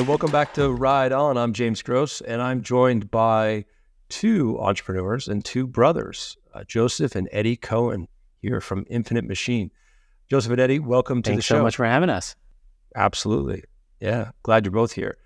right, welcome back to Ride On. I'm James Gross, and I'm joined by two entrepreneurs and two brothers, Joseph and Eddie Cohen, here from Infinite Machine. Joseph and Eddie, welcome to the show. Thanks so much for having us. Absolutely. Yeah, glad you're both here.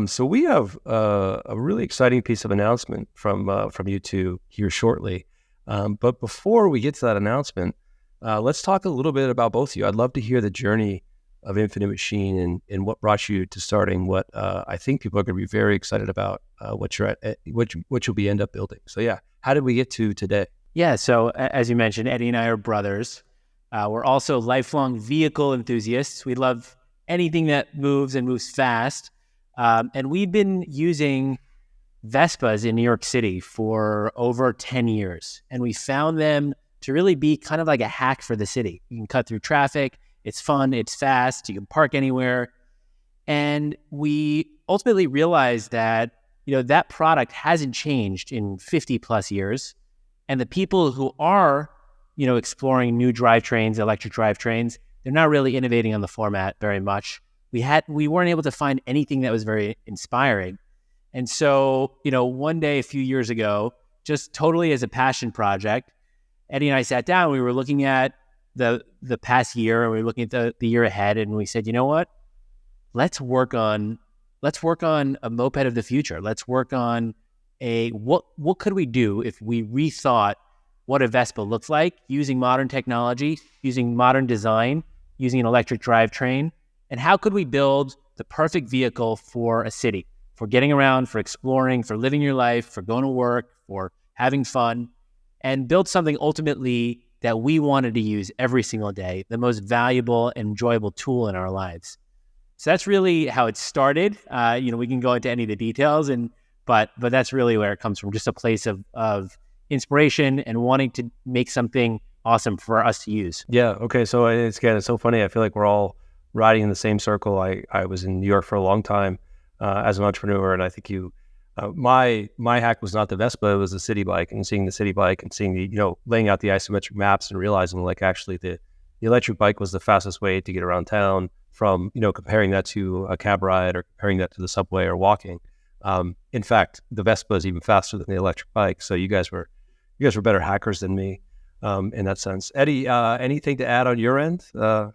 So we have a really exciting piece of announcement from you two here shortly. But before we get to that announcement, let's talk a little bit about both of you. I'd love to hear the journey of Infinite Machine and what brought you to starting what I think people are going to be very excited about what you'll end up building. So yeah, how did we get to today? Yeah, so as you mentioned, Eddie and I are brothers. We're also lifelong vehicle enthusiasts. We love anything that moves and moves fast. And we've been using Vespas in New York City for over 10 years. And we found them to really be kind of like a hack for the city. You can cut through traffic. It's fun. It's fast. You can park anywhere. And we ultimately realized that, that product hasn't changed in 50 plus years. And the people who are, exploring new drivetrains, electric drivetrains, they're not really innovating on the format very much. We weren't able to find anything that was very inspiring. And so, one day a few years ago, just totally as a passion project, Eddie and I sat down, we were looking at the past year, and we were looking at the year ahead, and we said, you know what? Let's work on a moped of the future. Let's work on what could we do if we rethought what a Vespa looks like using modern technology, using modern design, using an electric drivetrain, and how could we build the perfect vehicle for a city, for getting around, for exploring, for living your life, for going to work, for having fun, and build something ultimately that we wanted to use every single day, the most valuable and enjoyable tool in our lives. So that's really how it started. We can go into any of the details, but that's really where it comes from, just a place of inspiration and wanting to make something awesome for us to use. Yeah. Okay. So it's so funny. I feel like we're all riding in the same circle. I was in New York for a long time as an entrepreneur, and I think my hack was not the Vespa, it was the city bike, and seeing the city bike and seeing the, laying out the isometric maps and realizing like actually the electric bike was the fastest way to get around town from, comparing that to a cab ride or comparing that to the subway or walking. In fact, the Vespa is even faster than the electric bike. So you guys were better hackers than me in that sense. Eddie, anything to add on your end?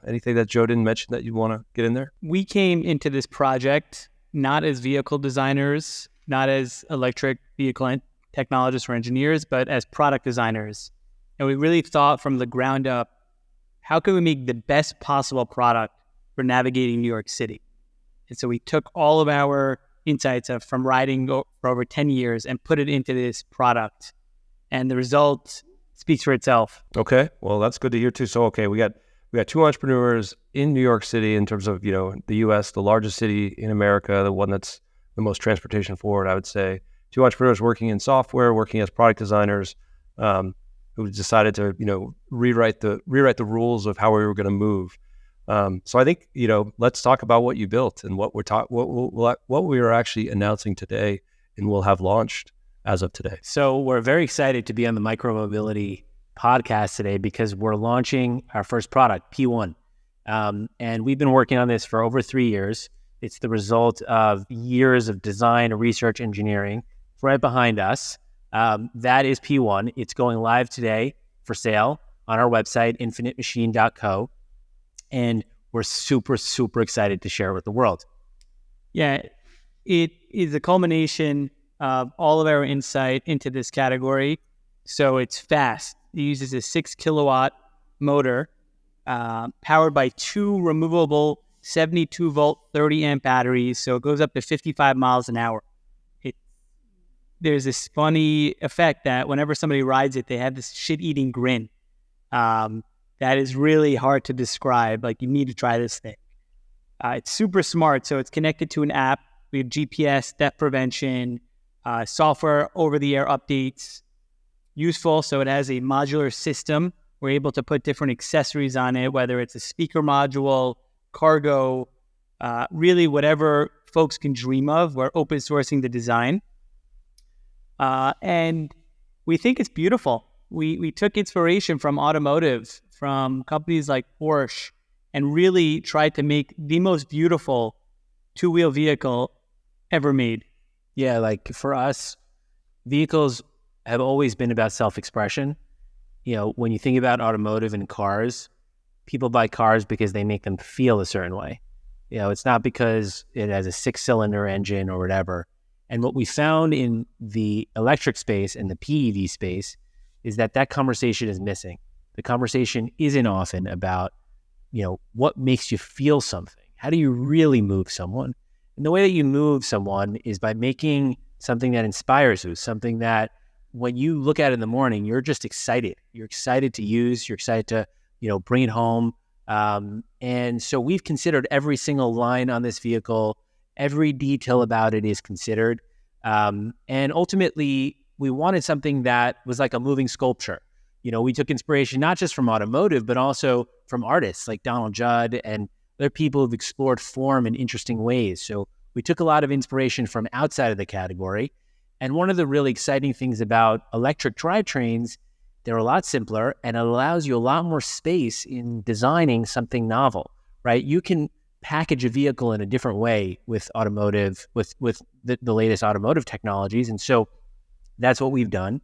Anything that Joe didn't mention that you want to get in there? We came into this project not as vehicle designers, not as electric vehicle technologists or engineers, but as product designers. And we really thought from the ground up, how can we make the best possible product for navigating New York City? And so we took all of our insights from riding for over 10 years and put it into this product. And the result speaks for itself. Okay. Well, that's good to hear too. So, okay, we got two entrepreneurs in New York City in terms of, the U.S., the largest city in America, the one that's the most transportation forward, I would say. Two entrepreneurs working in software, working as product designers, who decided to, rewrite the rules of how we were going to move. So I think, let's talk about what you built and what we are actually announcing today and we'll have launched as of today. So we're very excited to be on the Micromobility podcast today because we're launching our first product, P1. And we've been working on this for over 3 years. It's the result of years of design, research, engineering. Right behind us, that is P1. It's going live today for sale on our website, infinitemachine.co. And we're super, super excited to share it with the world. Yeah, it is a culmination of all of our insight into this category. So it's fast. It uses a 6 kilowatt motor powered by two removable 72 volt, 30 amp batteries. So it goes up to 55 miles an hour. There's this funny effect that whenever somebody rides it, they have this shit-eating grin. That is really hard to describe. Like, you need to try this thing. It's super smart. So it's connected to an app. We have GPS, theft prevention, software over-the-air updates. Useful. So it has a modular system. We're able to put different accessories on it, whether it's a speaker module, cargo, really whatever folks can dream of. We're open sourcing the design. And we think it's beautiful. We took inspiration from automotive, from companies like Porsche, and really tried to make the most beautiful two-wheel vehicle ever made. Yeah, like for us, vehicles have always been about self-expression. You know, when you think about automotive and cars, people buy cars because they make them feel a certain way. You know, it's not because it has a 6-cylinder engine or whatever. And what we found in the electric space and the PEV space is that conversation is missing. The conversation isn't often about, you know, what makes you feel something. How do you really move someone? And the way that you move someone is by making something that inspires you, something that when you look at it in the morning, you're just excited. You're excited to use, you're excited to, you know, bring it home. And so we've considered every single line on this vehicle, every detail about it is considered. And ultimately, we wanted something that was like a moving sculpture. You know, we took inspiration not just from automotive, but also from artists like Donald Judd and other people who've explored form in interesting ways. So we took a lot of inspiration from outside of the category. And one of the really exciting things about electric drivetrains, they're a lot simpler and it allows you a lot more space in designing something novel, right? You can package a vehicle in a different way with automotive, with the latest automotive technologies. And so that's what we've done.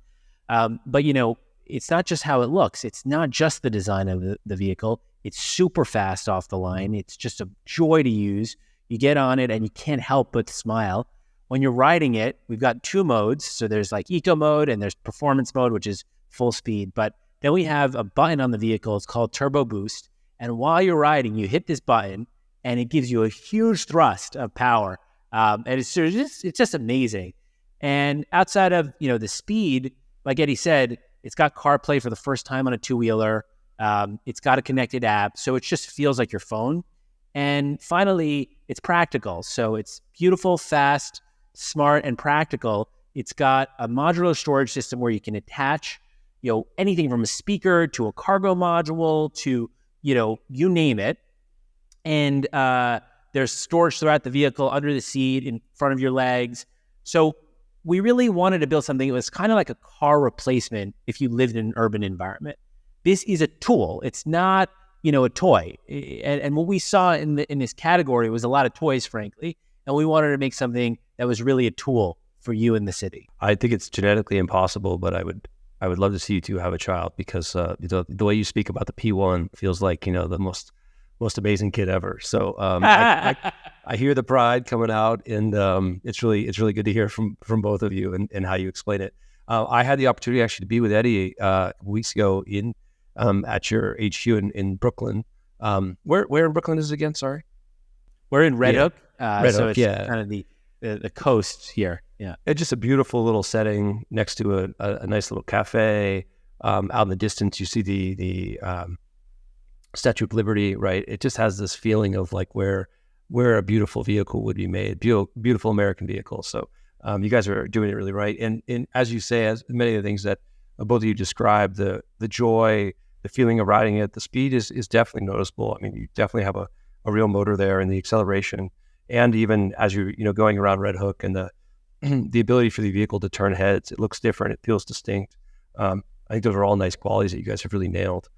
But, you know, it's not just how it looks. It's not just the design of the vehicle. It's super fast off the line. It's just a joy to use. You get on it and you can't help but smile. When you're riding it, we've got 2 modes. So there's like eco mode and there's performance mode, which is full speed. But then we have a button on the vehicle. It's called Turbo Boost. And while you're riding, you hit this button and it gives you a huge thrust of power. And it's just amazing. And outside of, you know, the speed, like Eddie said, it's got CarPlay for the first time on a 2-wheeler. It's got a connected app. So it just feels like your phone. And finally, it's practical. So it's beautiful, fast, smart, and practical. It's got a modular storage system where you can attach, you know, anything from a speaker to a cargo module to, you know, you name it. And there's storage throughout the vehicle, under the seat, in front of your legs. So we really wanted to build something that was kind of like a car replacement if you lived in an urban environment. This is a tool. It's not, you know, a toy. And what we saw in this category was a lot of toys, frankly. And we wanted to make something that was really a tool for you in the city. I think it's genetically impossible, but I would love to see you two have a child because the way you speak about the P1 feels like, you know, the most amazing kid ever. So I hear the pride coming out, and it's really good to hear from both of you and how you explain it. I had the opportunity actually to be with Eddie weeks ago in at your HQ in Brooklyn. Where in Brooklyn is it again? Sorry, we're in Red Hook. Red so Hook, it's kind of the coast here. Yeah, it's just a beautiful little setting next to a nice little cafe. Out in the distance, you see the Statue of Liberty, right? It just has this feeling of like where a beautiful vehicle would be made, beautiful American vehicle. So you guys are doing it really right. And as you say, as many of the things that both of you described, the joy, the feeling of riding it, the speed is definitely noticeable. I mean, you definitely have a real motor there, and the acceleration, and even as you're going around Red Hook, and the ability for the vehicle to turn heads, it looks different, it feels distinct. I think those are all nice qualities that you guys have really nailed.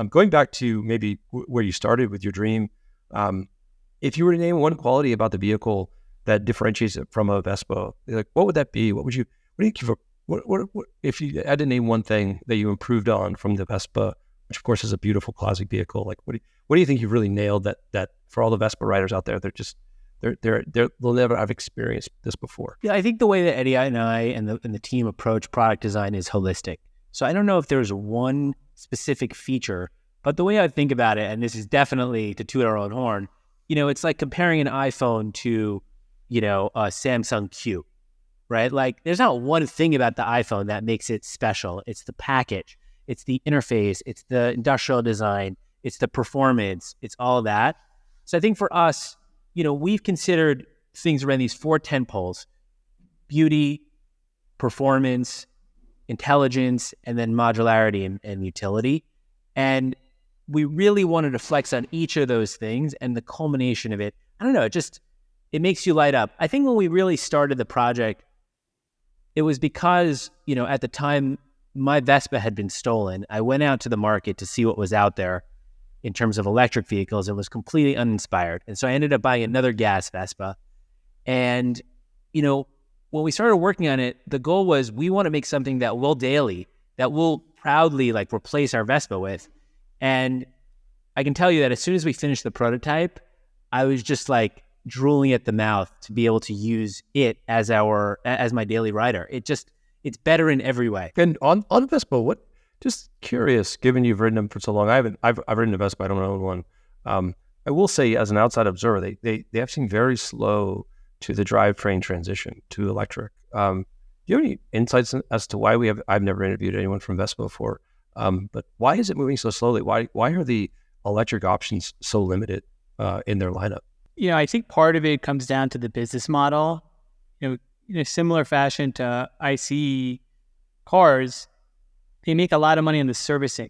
Going back to maybe where you started with your dream, if you were to name one quality about the vehicle that differentiates it from a Vespa, like what would that be? What do you give? What if you had to name one thing that you improved on from the Vespa, which of course is a beautiful classic vehicle? Like what do you think you've really nailed that for all the Vespa riders out there? They'll never have experienced this before. Yeah, I think the way that Eddie and I and the team approach product design is holistic. So I don't know if there's one specific feature, but the way I think about it, and this is definitely to toot our own horn, it's like comparing an iPhone to, a Samsung Q, right? Like there's not one thing about the iPhone that makes it special. It's the package, it's the interface, it's the industrial design, it's the performance, it's all that. So I think for us, we've considered things around these 4 tentpoles: beauty, performance, intelligence, and then modularity and utility. And we really wanted to flex on each of those things, and the culmination of it, I don't know, it makes you light up. I think when we really started the project, it was because, at the time my Vespa had been stolen. I went out to the market to see what was out there in terms of electric vehicles and was completely uninspired. And so I ended up buying another gas Vespa. And, when we started working on it, the goal was we want to make something that we'll proudly like replace our Vespa with. And I can tell you that as soon as we finished the prototype, I was just like drooling at the mouth to be able to use it as my daily rider. It's better in every way. And on Vespa, just curious, given you've ridden them for so long, I've ridden a Vespa, I don't own one. I will say, as an outside observer, they have seemed very slow to the drivetrain transition to electric. Do you have any insights as to why I've never interviewed anyone from Vespa before, but why is it moving so slowly? Why are the electric options so limited in their lineup? I think part of it comes down to the business model. In a similar fashion to ICE cars, they make a lot of money on the servicing.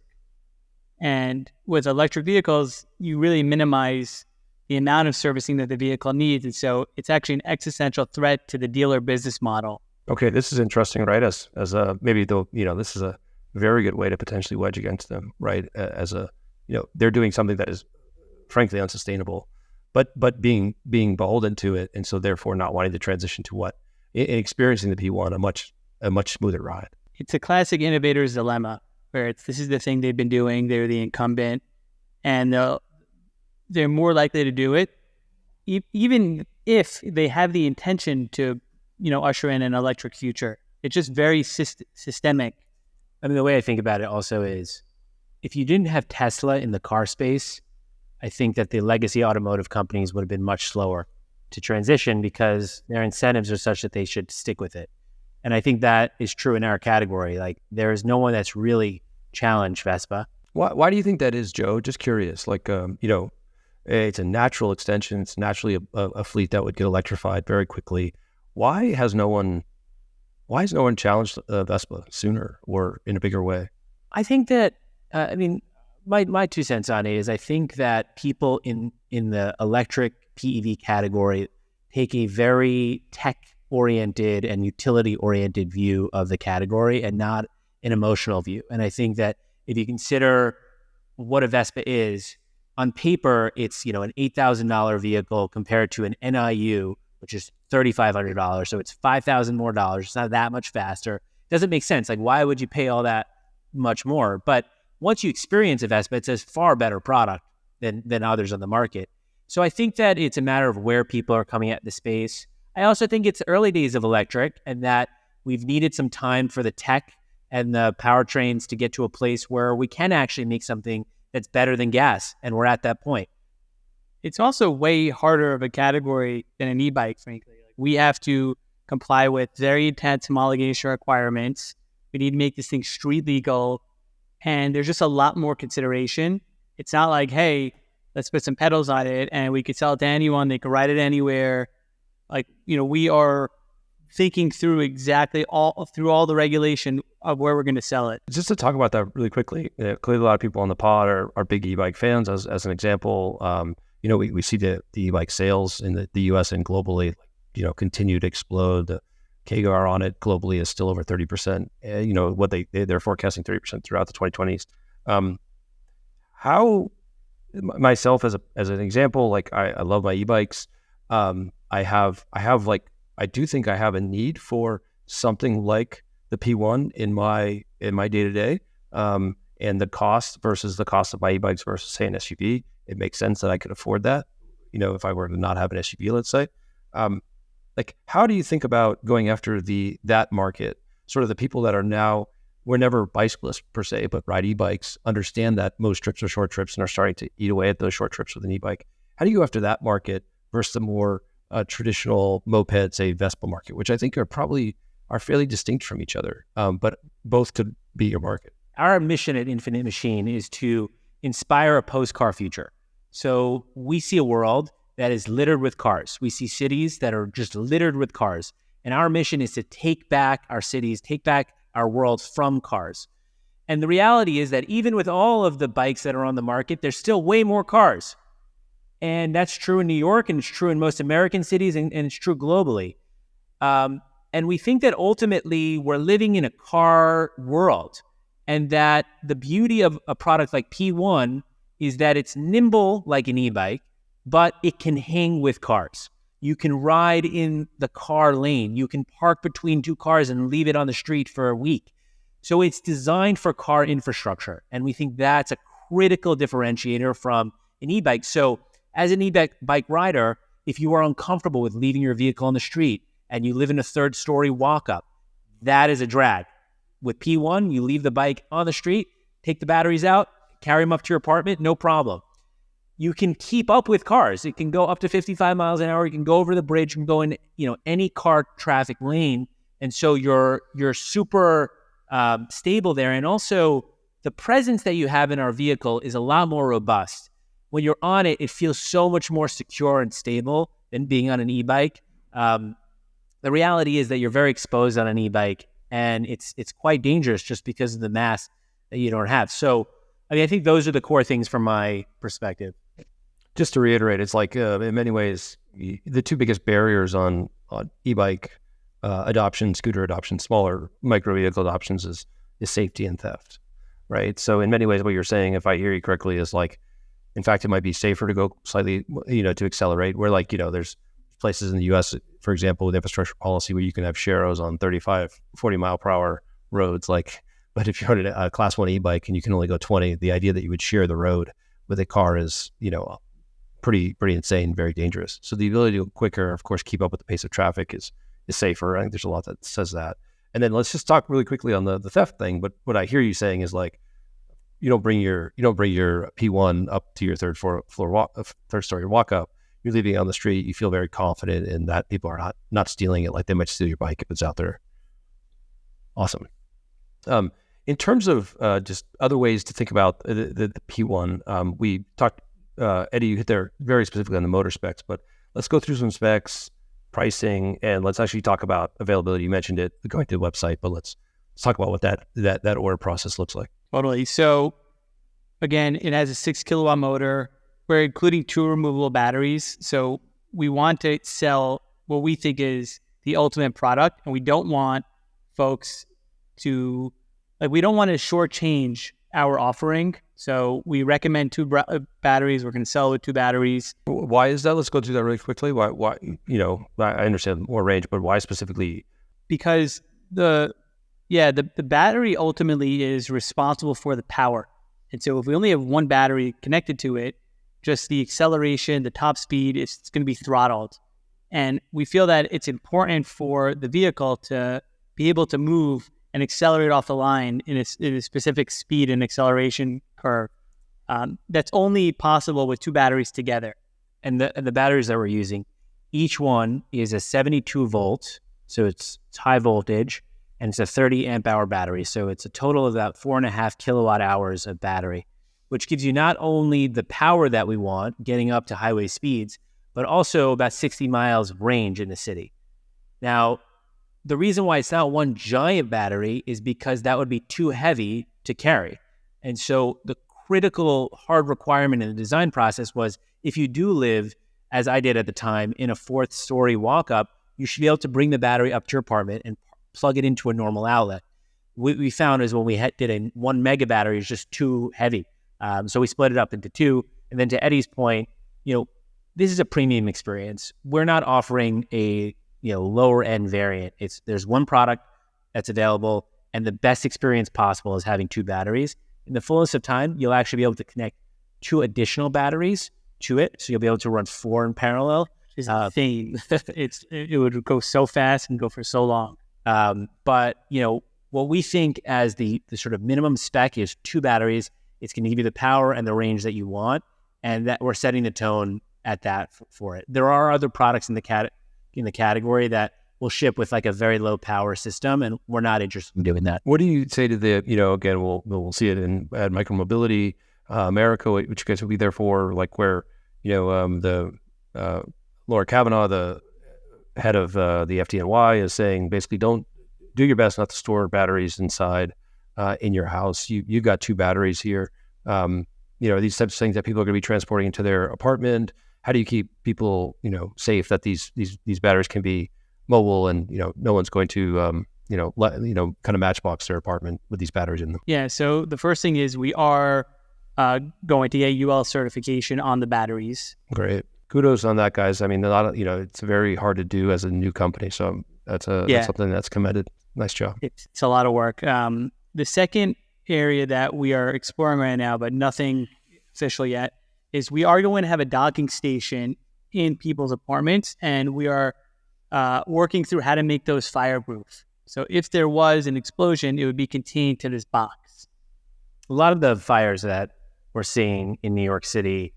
And with electric vehicles, you really minimize the amount of servicing that the vehicle needs. And so it's actually an existential threat to the dealer business model. Okay, this is interesting, right? As maybe though, this is a very good way to potentially wedge against them, right? They're doing something that is frankly unsustainable, but being beholden to it, and so therefore not wanting to transition to experiencing the P1 a much smoother ride. It's a classic innovator's dilemma where this is the thing they've been doing. They're the incumbent, and they're more likely to do it, even if they have the intention to, usher in an electric future. It's just very systemic. I mean, the way I think about it also is, if you didn't have Tesla in the car space, I think that the legacy automotive companies would have been much slower to transition because their incentives are such that they should stick with it. And I think that is true in our category. Like, there is no one that's really challenged Vespa. Why do you think that is, Joe? Just curious. It's a natural extension. It's naturally a fleet that would get electrified very quickly. Why has no one challenged Vespa sooner or in a bigger way? I think that, my 2 cents on it is I think that people in the electric PEV category take a very tech-oriented and utility-oriented view of the category and not an emotional view. And I think that if you consider what a Vespa is, on paper, it's, an $8,000 vehicle compared to an NIU, which is $3,500. So it's $5,000 more dollars. It's not that much faster. It doesn't make sense. Like, why would you pay all that much more? But once you experience a Vespa, it's a far better product than others on the market. So I think that it's a matter of where people are coming at the space. I also think it's early days of electric, and that we've needed some time for the tech and the powertrains to get to a place where we can actually make something that's better than gas. And we're at that point. It's also way harder of a category than an e-bike, frankly. We have to comply with very intense homologation requirements. We need to make this thing street legal. And there's just a lot more consideration. It's not like, hey, let's put some pedals on it and we could sell it to anyone. They can ride it anywhere. We are thinking through exactly all the regulation of where we're going to sell it. Just to talk about that really quickly, clearly a lot of people on the pod are big e-bike fans. As an example, we see the e-bike sales in the US and globally, continue to explode. The CAGR on it globally is still over 30%. What they're forecasting 30% throughout the 2020s. How myself as an example, I love my e-bikes. I do think I have a need for something like the P1 in my day-to-day, and the cost versus the cost of my e-bikes versus, say, an SUV. It makes sense that I could afford that, if I were to not have an SUV, let's say. How do you think about going after that market? Sort of the people that were never bicyclists per se, but ride e-bikes, understand that most trips are short trips and are starting to eat away at those short trips with an e-bike. How do you go after that market versus the more traditional moped, say Vespa market, which I think are fairly distinct from each other, but both could be your market? Our mission at Infinite Machine is to inspire a post-car future. So we see a world that is littered with cars. We see cities that are just littered with cars. And our mission is to take back our cities, take back our world from cars. And the reality is that even with all of the bikes that are on the market, there's still way more cars. And that's true in New York, and it's true in most American cities, and it's true globally. And we think that ultimately we're living in a car world, and that the beauty of a product like P1 is that it's nimble like an e-bike, but it can hang with cars. You can ride in the car lane. You can park between two cars and leave it on the street for a week. So it's designed for car infrastructure. And we think that's a critical differentiator from an e-bike. So as an e-bike rider, if you are uncomfortable with leaving your vehicle on the street and you live in a third-story walk-up, that is a drag. With P1, you leave the bike on the street, take the batteries out, carry them up to your apartment, no problem. You can keep up with cars. It can go up to 55 miles an hour. You can go over the bridge. You can go in, any car traffic lane. And so you're super stable there. And also the presence that you have in our vehicle is a lot more robust. When you're on it, it feels so much more secure and stable than being on an e-bike. The reality is that you're very exposed on an e-bike, and it's quite dangerous just because of the mass that you don't have. So, I think those are the core things from my perspective. Just to reiterate, it's like in many ways, the two biggest barriers on e-bike adoption, scooter adoption, smaller micro vehicle adoptions is safety and theft, right? So in many ways, what you're saying, if I hear you correctly, is like, in fact, it might be safer to go slightly, to accelerate, where there's places in the U.S., for example, with infrastructure policy where you can have sharrows on 35, 40 mile per hour roads, but if you're on a class 1 e-bike and you can only go 20, the idea that you would share the road with a car is, pretty insane, very dangerous. So the ability to go quicker, of course, keep up with the pace of traffic is safer. I think there's a lot that says that. And then let's just talk really quickly on the theft thing. But what I hear you saying is like, you don't bring your P1 up to your third story walk up. You're leaving it on the street. You feel very confident in that people are not stealing it like they might steal your bike if it's out there. Awesome. In terms of just other ways to think about the P1, we talked, Eddie, you hit there very specifically on the motor specs, but let's go through some specs, pricing, and let's actually talk about availability. You mentioned it, going to the website, but let's talk about what that order process looks like. Totally. So again, it has a 6 kilowatt motor. We're including 2 removable batteries. So we want to sell what we think is the ultimate product, and we don't want folks to, we don't want to shortchange our offering. So we recommend 2 batteries. We're going to sell with 2 batteries. Why is that? Let's go through that really quickly. Why? I understand more range, but why specifically? Because the battery ultimately is responsible for the power. And so if we only have 1 battery connected to it, just the acceleration, the top speed, it's going to be throttled. And we feel that it's important for the vehicle to be able to move and accelerate off the line in a specific speed and acceleration curve. That's only possible with 2 batteries together. And the batteries that we're using, each one is a 72 volt, so it's high voltage, and it's a 30 amp hour battery. So it's a total of about 4.5 kilowatt hours of battery, which gives you not only the power that we want, getting up to highway speeds, but also about 60 miles of range in the city. Now, the reason why it's not one giant battery is because that would be too heavy to carry. And so the critical hard requirement in the design process was, if you do live, as I did at the time, in a 4th story walk-up, you should be able to bring the battery up to your apartment and plug it into a normal outlet. What we found is when we did a 1 mega battery, is just too heavy. So we split it up into 2. And then to Eddie's point, this is a premium experience. We're not offering a lower end variant. There's one product that's available, and the best experience possible is having 2 batteries. In the fullness of time, you'll actually be able to connect 2 additional batteries to it, so you'll be able to run 4 in parallel. It's insane. It would go so fast and go for so long. But what we think as the sort of minimum spec is 2 batteries. It's going to give you the power and the range that you want, and that we're setting the tone at that for it. There are other products in the category that will ship with like a very low power system, and we're not interested in doing that. What do you say to the, again, we'll see it at Micromobility America, which you guys will be there for, like where, the Laura Kavanaugh, the head of the FDNY, is saying basically don't do your best not to store batteries inside in your house. You've got 2 batteries here. These types of things that people are going to be transporting into their apartment. How do you keep people, safe that these batteries can be mobile and, no one's going to, kind of matchbox their apartment with these batteries in them? Yeah. So the first thing is we are going to get UL certification on the batteries. Great. kudos on that, guys. I mean, a lot of, it's very hard to do as a new company. So that's something that's commended. Nice job. It's a lot of work. The second area that we are exploring right now, but nothing official yet, is we are going to have a docking station in people's apartments, and we are working through how to make those fireproof. So if there was an explosion, it would be contained to this box. A lot of the fires that we're seeing in New York City,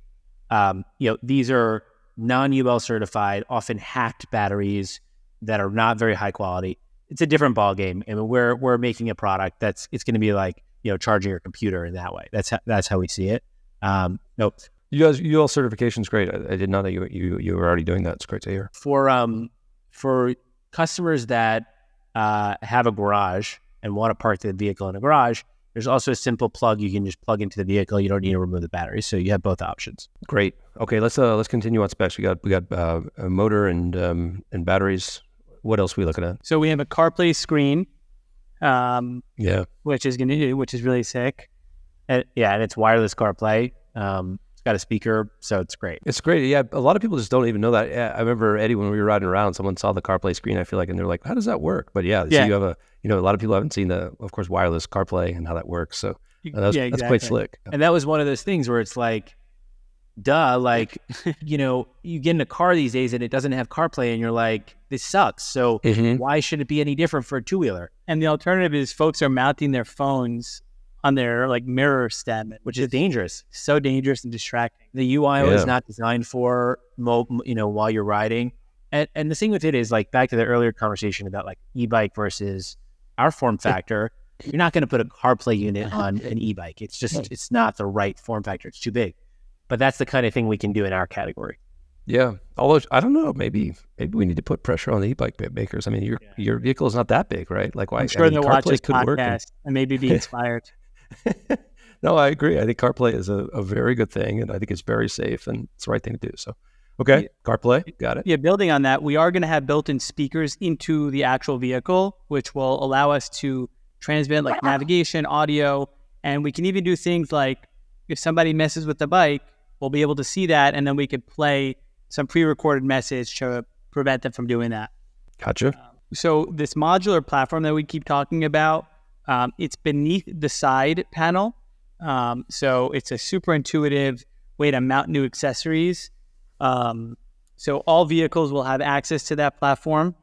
these are non-UL certified, often hacked batteries that are not very high quality. It's a different ballgame, and we're making a product it's going to be like charging your computer in that way. That's how we see it. Nope. You guys, UL certification is great. I did not know you were already doing that. It's great to hear. For customers that have a garage and want to park the vehicle in a garage, there's also a simple plug you can just plug into the vehicle. You don't need to remove the battery, so you have both options. Great. Okay, let's continue on specs. We got a motor and batteries. What else are we looking at? So we have a CarPlay screen, which is really sick. And it's wireless CarPlay. It's got a speaker, so it's great. It's great. Yeah, a lot of people just don't even know that. Yeah, I remember, Eddie, when we were riding around, someone saw the CarPlay screen, I feel like, and they're like, how does that work? But so you have a lot of people haven't seen of course, wireless CarPlay and how that works. So that's quite slick. And that was one of those things where it's like, duh, like, you get in a car these days and it doesn't have CarPlay and you're like, this sucks. So why should it be any different for a two-wheeler? And the alternative is folks are mounting their phones on their mirror stem, which is dangerous. So dangerous and distracting. The UI is not designed for while you're riding. And the thing with it is, like, back to the earlier conversation about like e-bike versus our form factor, you're not going to put a CarPlay unit on an e-bike. It's not the right form factor. It's too big. But that's the kind of thing we can do in our category. Yeah. Although, I don't know, maybe we need to put pressure on the e-bike makers. I mean, your vehicle is not that big, right? Like, why? I'm sure they'll watch this CarPlay could work and maybe be inspired. No, I agree. I think CarPlay is a very good thing, and I think it's very safe, and it's the right thing to do. So, okay, CarPlay, got it. Yeah, building on that, we are going to have built-in speakers into the actual vehicle, which will allow us to transmit like navigation, audio, and we can even do things like if somebody messes with the bike, we'll be able to see that, and then we could play some pre-recorded message to prevent them from doing that. Gotcha. So this modular platform that we keep talking about, it's beneath the side panel. So it's a super intuitive way to mount new accessories. So all vehicles will have access to that platform,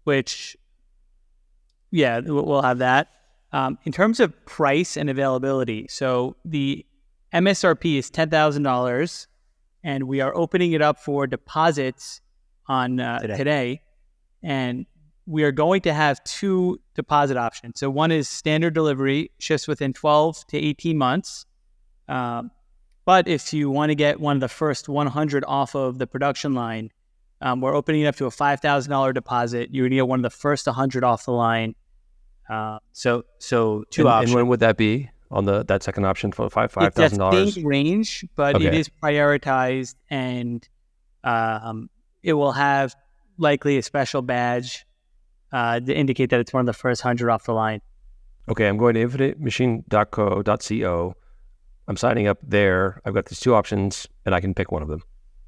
which, we'll have that. In terms of price and availability, so the MSRP is $10,000, and we are opening it up for deposits on today. And we are going to have two deposit options. So one is standard delivery, ships within 12 to 18 months. But if you want to get one of the first 100 off of the production line, we're opening it up to a $5,000 deposit. You're going to get one of the first 100 off the line. So two options. And when would that be on that second option for $5,000? It's that same range, but it is prioritized, and it will have likely a special badge to indicate that it's one of the first 100 off the line. Okay, I'm going to infiniteMachine.co. I'm signing up there. I've got these two options, and I can pick one of them.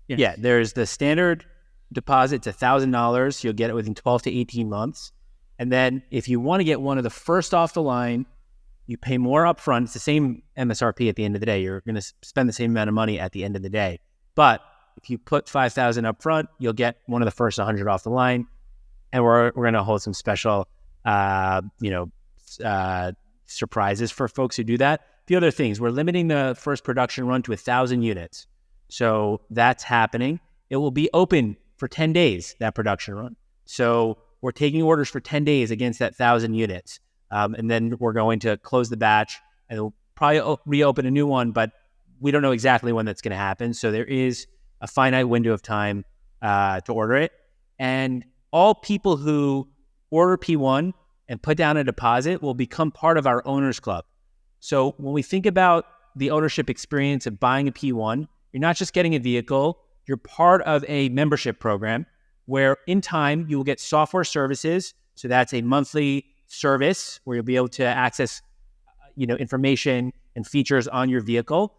Yes. Yeah, there's the standard deposit. It's $1,000. You'll get it within 12 to 18 months. And then if you want to get one of the first off the line, you pay more upfront. It's the same MSRP at the end of the day. You're going to spend the same amount of money at the end of the day. But if you put $5,000 up front, you'll get one of the first 100 off the line. And we're going to hold some special, surprises for folks who do that. The other things, we're limiting the first production run to 1,000 units. So that's happening. It will be open for 10 days, that production run. So we're taking orders for 10 days against that 1,000 units. And then we're going to close the batch, and we'll probably reopen a new one, but we don't know exactly when that's going to happen. So there is a finite window of time to order it. And all people who order P1 and put down a deposit will become part of our owners club. So when we think about the ownership experience of buying a P1, you're not just getting a vehicle, you're part of a membership program where in time you will get software services. So that's a monthly service where you'll be able to access information and features on your vehicle.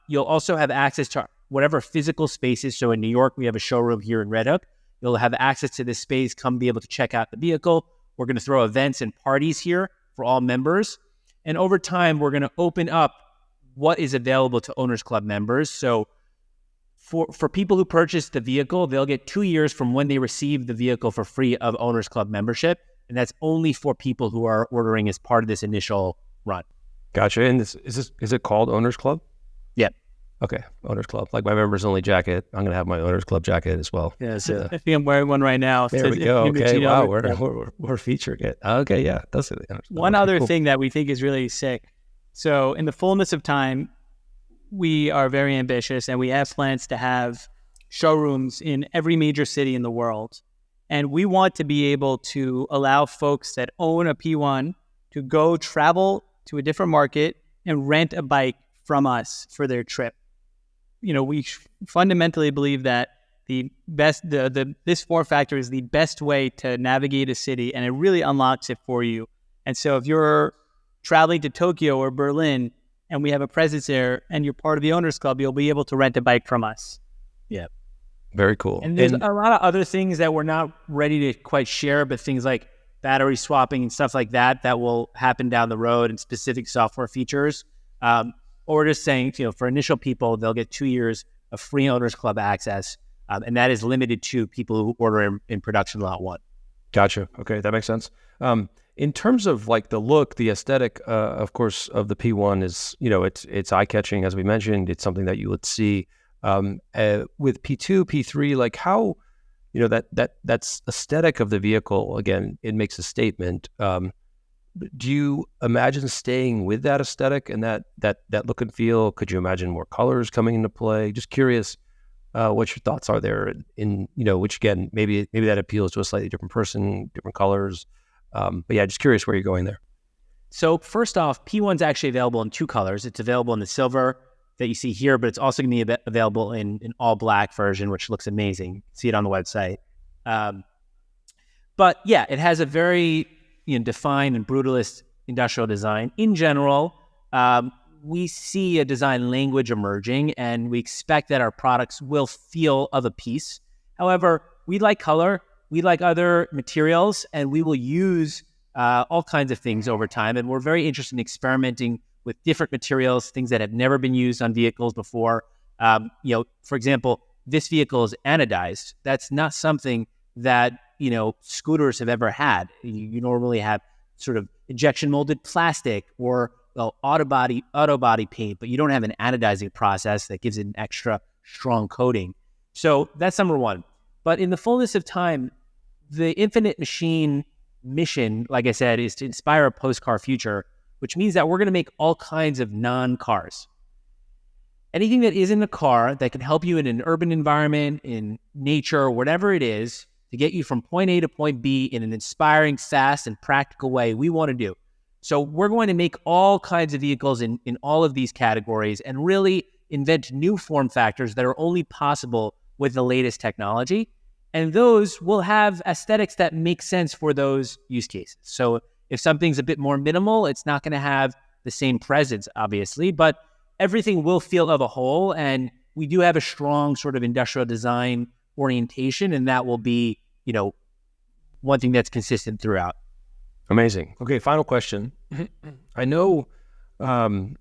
You'll also have access to whatever physical spaces. So in New York, we have a showroom here in Red Hook. You'll have access to this space, come be able to check out the vehicle. We're going to throw events and parties here for all members. And over time, we're going to open up what is available to Owners Club members. So for people who purchase the vehicle, they'll get 2 years from when they receive the vehicle for free of Owners Club membership. And that's only for people who are ordering as part of this initial run. Gotcha. And is it called Owners Club? Yeah. Okay. Owners Club. Like my members only jacket. I'm going to have my Owners Club jacket as well. Yeah. So I think I'm wearing one right now. There we go. Okay. Wow. We're featuring it. Okay. Yeah. That's it. One other thing that we think is really sick. So in the fullness of time, we are very ambitious and we have plans to have showrooms in every major city in the world. And we want to be able to allow folks that own a P1 to go travel to a different market and rent a bike from us for their trip. You know, we fundamentally believe that this form factor is the best way to navigate a city, and it really unlocks it for you. And so if you're traveling to Tokyo or Berlin and we have a presence there and you're part of the Owners Club, you'll be able to rent a bike from us. Yeah. Very cool. And there's a lot of other things that we're not ready to quite share, but things like battery swapping and stuff like that will happen down the road, and specific software features. Or we're just saying, for initial people, they'll get 2 years of free Owners Club access. And that is limited to people who order in production lot 1. Gotcha. Okay. That makes sense. In terms of like the look, the aesthetic, of course, of the P1 is, it's eye-catching, as we mentioned. It's something that you would see with P2, P3, like how, that's aesthetic of the vehicle. Again, it makes a statement. Do you imagine staying with that aesthetic and that look and feel? Could you imagine more colors coming into play? Just curious what your thoughts are there in, which again, maybe that appeals to a slightly different person, different colors. But yeah, just curious where you're going there. So first off, P1's actually available in 2 colors. It's available in the silver that you see here, but it's also going to be available in an all black version, which looks amazing. See it on the website. But yeah, it has a very defined and brutalist industrial design. In general, we see a design language emerging, and we expect that our products will feel of a piece. However, we like color, we like other materials, and we will use all kinds of things over time. And we're very interested in experimenting with different materials, things that have never been used on vehicles before. For example, this vehicle is anodized. That's not something that, scooters have ever had. You normally have sort of injection molded plastic or auto body paint, but you don't have an anodizing process that gives it an extra strong coating. So that's number one. But in the fullness of time, the Infinite Machine mission, like I said, is to inspire a post-car future, which means that we're going to make all kinds of non-cars. Anything that isn't a car that can help you in an urban environment, in nature, whatever it is, to get you from point A to point B in an inspiring, fast, and practical way, we want to do. So we're going to make all kinds of vehicles in all of these categories and really invent new form factors that are only possible with the latest technology. And those will have aesthetics that make sense for those use cases. So if something's a bit more minimal, it's not going to have the same presence, obviously, but everything will feel of a whole. And we do have a strong sort of industrial design orientation, and that will be, one thing that's consistent throughout. Amazing. Okay, final question. I know I'm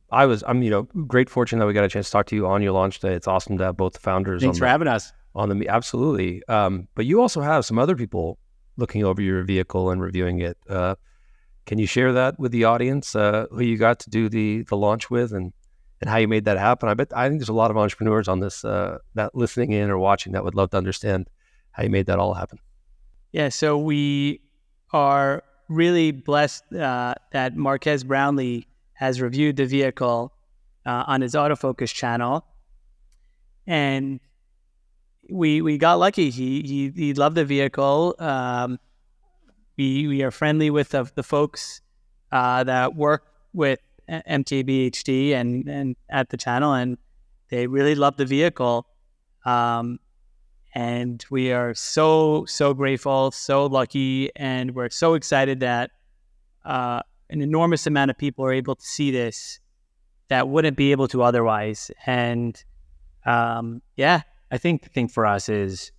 great fortune that we got a chance to talk to you on your launch day. It's awesome to have both the founders. Thanks for having us. Absolutely. But you also have some other people looking over your vehicle and reviewing it. Can you share that with the audience, who you got to do the launch with and how you made that happen? I think there's a lot of entrepreneurs on this that listening in or watching that would love to understand how you made that all happen. Yeah, so we are really blessed that Marquez Brownley has reviewed the vehicle on his autofocus channel, and we got lucky. He loved the vehicle. We are friendly with the folks that work with MKBHD and at the channel, and they really loved the vehicle. And we are so grateful, so lucky, and we're so excited that an enormous amount of people are able to see this that wouldn't be able to otherwise. And Yeah, I think the thing for us is,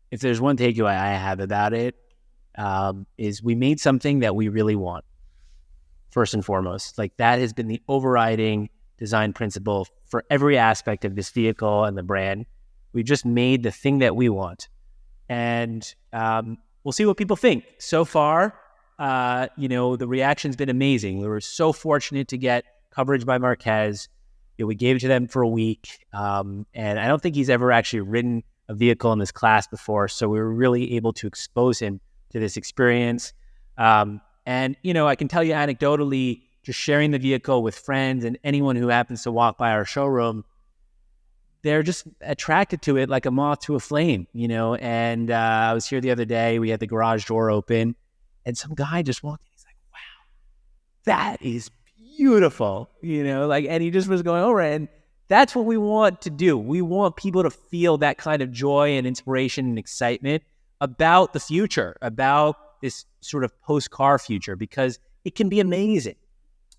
if there's one takeaway I have about it, is we made something that we really want, first and foremost. Like, that has been the overriding design principle for every aspect of this vehicle and the brand. We just made the thing that we want. And we'll see what people think. So far, the reaction's been amazing. We were so fortunate to get coverage by Marquez. We gave it to them for a week. And I don't think he's ever actually ridden a vehicle in this class before. So we were really able to expose him to this experience. And I can tell you anecdotally, just sharing the vehicle with friends and anyone who happens to walk by our showroom, they're just attracted to it like a moth to a flame, And I was here the other day. We had the garage door open, and some guy just walked in. He's like, wow, that is beautiful, and he just was going over it. And that's what we want to do. We want people to feel that kind of joy and inspiration and excitement about the future, about this sort of post-car future, because it can be amazing.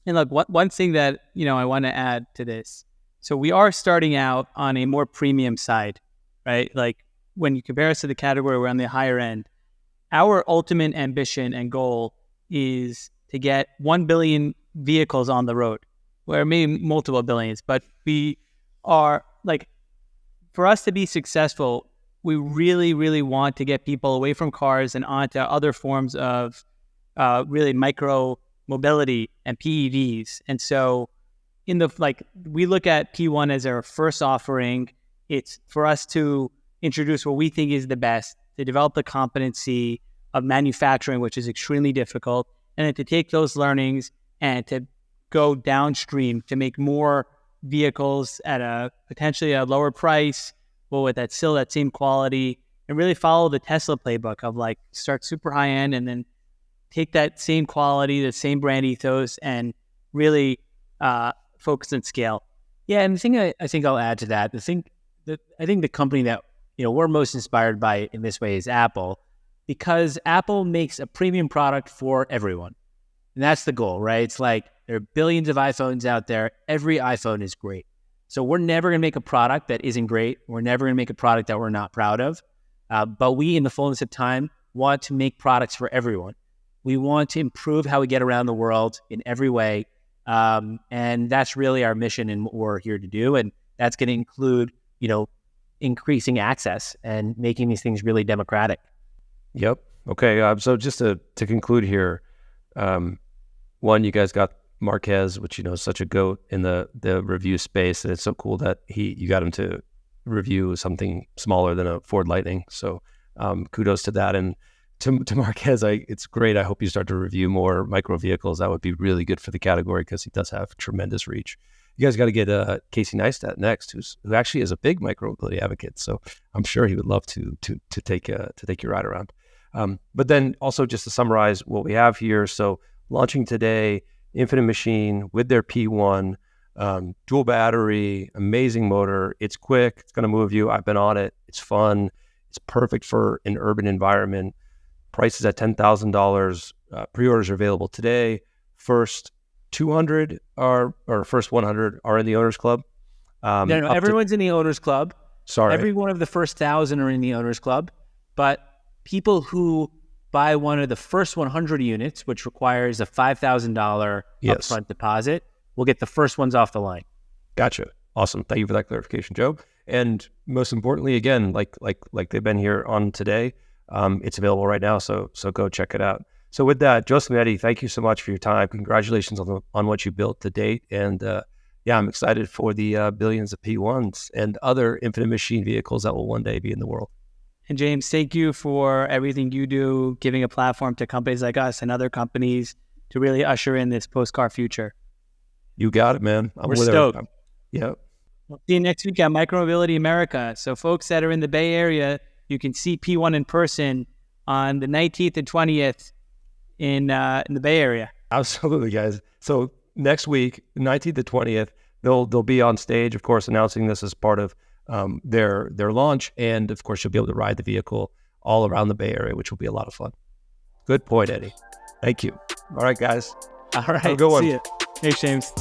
And look, one thing that, I want to add to this. So we are starting out on a more premium side, right? Like, when you compare us to the category, we're on the higher end. Our ultimate ambition and goal is to get 1 billion vehicles on the road, or maybe multiple billions. But we are, like, for us to be successful, we really, really want to get people away from cars and onto other forms of really micro mobility and PEVs. And so we look at P1 as our first offering. It's for us to introduce what we think is the best, to develop the competency of manufacturing, which is extremely difficult, and then to take those learnings and to go downstream to make more vehicles at a potentially a lower price, but with that same quality, and really follow the Tesla playbook of, like, start super high end and then take that same quality, the same brand ethos, and really focus and scale. Yeah, and the thing I think I'll add to that, I think the company that we're most inspired by in this way is Apple, because Apple makes a premium product for everyone, and that's the goal, right? It's like, there are billions of iPhones out there. Every iPhone is great. So we're never going to make a product that isn't great. We're never going to make a product that we're not proud of. But we, in the fullness of time, want to make products for everyone. We want to improve how we get around the world in every way. And that's really our mission and what we're here to do. And that's going to include, increasing access and making these things really democratic. Yep. Okay. So just to conclude here, one, you guys got Marquez, which is such a goat in the review space, and it's so cool that you got him to review something smaller than a Ford Lightning. So kudos to that, and to Marquez, it's great. I hope you start to review more micro vehicles. That would be really good for the category, because he does have tremendous reach. You guys got to get Casey Neistat next, who actually is a big micro mobility advocate. So I'm sure he would love to take your ride around. But then also, just to summarize what we have here, so launching today, Infinite Machine with their P1, dual battery, amazing motor. It's quick. It's going to move you. I've been on it. It's fun. It's perfect for an urban environment. Prices at $10,000. Pre-orders are available today. First 200 or first 100 are in the Owners Club. No, everyone's in the Owners Club. Sorry. Every one of the first 1,000 are in the Owners Club. But people who buy one of the first 100 units, which requires a $5,000 upfront deposit, will get the first ones off the line. Gotcha. Awesome. Thank you for that clarification, Joe. And most importantly, again, like they've been here on today, it's available right now. So go check it out. So with that, Joseph and Eddie, thank you so much for your time. Congratulations on what you built to date. And I'm excited for the billions of P1s and other Infinite Machine vehicles that will one day be in the world. And James, thank you for everything you do, giving a platform to companies like us and other companies to really usher in this post-car future. You got it, man. We're stoked. Yeah. We'll see you next week at Micromobility America. So folks that are in the Bay Area, you can see P1 in person on the 19th and 20th in the Bay Area. Absolutely, guys. So next week, 19th to 20th, they'll be on stage, of course, announcing this as part of their launch, and of course you'll be able to ride the vehicle all around the Bay Area, which will be a lot of fun. Good point, Eddie. Thank you. All right, guys. All right. Have a good one. See you. Thanks, James.